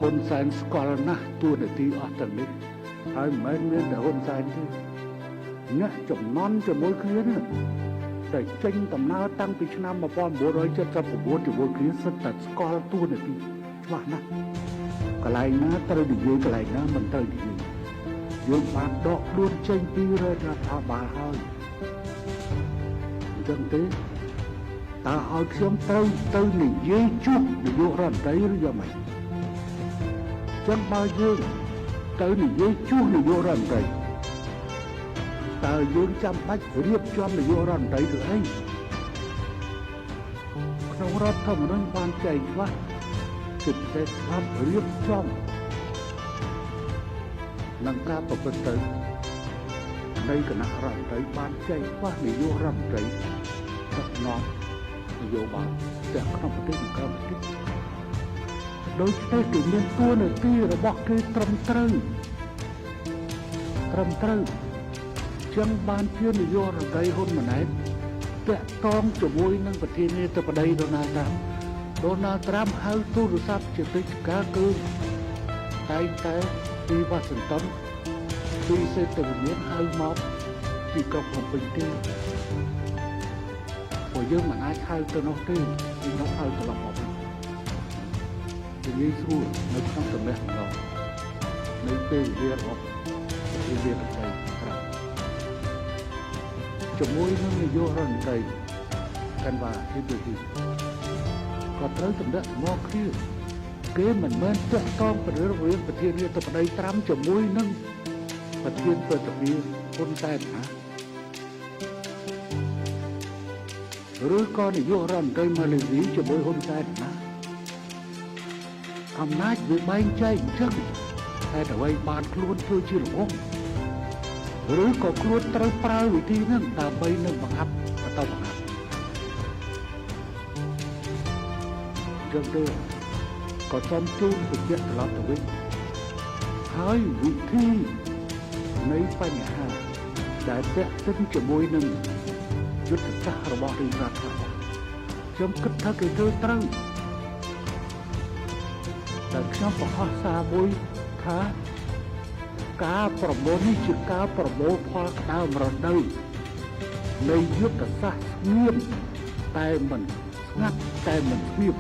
ហ៊ុនសែនស្គាល់ណាស់ទួលនីតិអស់ទាំងនេះហើយមិនមែនមានតែហ៊ុនសែនទេអ្នកចំណន់ជាមួយគ្នានេះតែចេញដំណើរតាំងពីឆ្នាំ1979ជាមួយគ្នាសិតតែស្គាល់ទួលនីតិច្បាស់ណាស់កន្លែងណាត្រូវនិយាយកន្លែងណាមិនត្រូវនិយាយយើងបានដកខ្លួនចេញពីរដ្ឋាភិបាលហើយអញ្ចឹងទេតើឲ្យខ្ញុំត្រូវទៅនិយាយជួបនាយករដ្ឋមន្ត្រីឬយ៉ាងម៉េចចឹងបើយើងទៅនិយាយជួបនាយករដ្ឋមន្ត្រីតើយើងចាំបាច់រៀបចំនាយករដ្ឋមន្ត្រីទៅអីក្នុងរដ្ឋធម្មនុញ្ញបានចែងច្បាស់គឺតែបានរៀបចំនឹងការប្រព្រឹត្តទៅនៃគណៈរដ្ឋមន្ត្រីបានចែងច្បាស់នាយករដ្ឋមន្ត្រីដឹកនាំនយោបាយទាំងក្នុងប្រទេសនិងក្រៅប្រទេសដោយតែគេមានទួលនីតិរបស់គេត្រឹមត្រូវចឹងបានជានាយករដ្ឋមន្ត្រីហ៊ុនម៉ាណែតតាក់ទងជាមួយនឹងប្រធានាធិបតីដូណាល់ត្រាំហៅទូរស័ព្ទជាកិច្ចការគឺតែងតែពីវ៉ាស៊ីនតោនពីសេតវិមានហៅមកពីក្រុងភ្នំពេញទេព្រោះយើងមិនអាចហៅទៅនោះទេពីនោះហៅត្រឡប់មកវិញនិយាយស្រួលនៅក្នុងតំណែងនោះនៅពេលវេលារបស់វិទ្យាល័យប្រាំជាមួយនឹងនាយករដ្ឋមន្ត្រីកាន់បាទី2ក៏ត្រូវតំណែងមកគ្នាគេមិនមែនតាក់ទងពីរឿងប្រធានាធិបតីត្រាំជាមួយនឹងប្រធានព្រឹទ្ធសភាហ៊ុនសែនណាឬក៏នាយករដ្ឋមន្ត្រីម៉ាឡេស៊ីជាមួយហ៊ុនសែនណាអំណាចវាបែងចែកអញ្ចឹងតែអ្វីបានខ្លួនធ្វើជាល្ងងឬក៏ខ្លួនត្រូវប្រើវិធីហ្នឹងដើម្បីនឹងបង្អាប់បន្តបង្អាប់ចឹងទេក៏សូមជូនបញ្ជាក់ត្រឡប់ទៅវិញហើយវិធីនៃបញ្ហាដែលពាក់ព័ន្ធជាមួយនឹងយុទ្ធសាស្ត្ររបស់រដ្ឋាភិបាលខ្ញុំគិតថាគេធ្វើត្រូវតែខ្ញុំបង្ហោះសារមួយថាការប្រមូលនេះជាការប្រមូលផលក្តៅរដូវនៃយុទ្ធសាស្ត្រស្ងៀមតែមិនស្ងាត់តែមិនស្ងៀម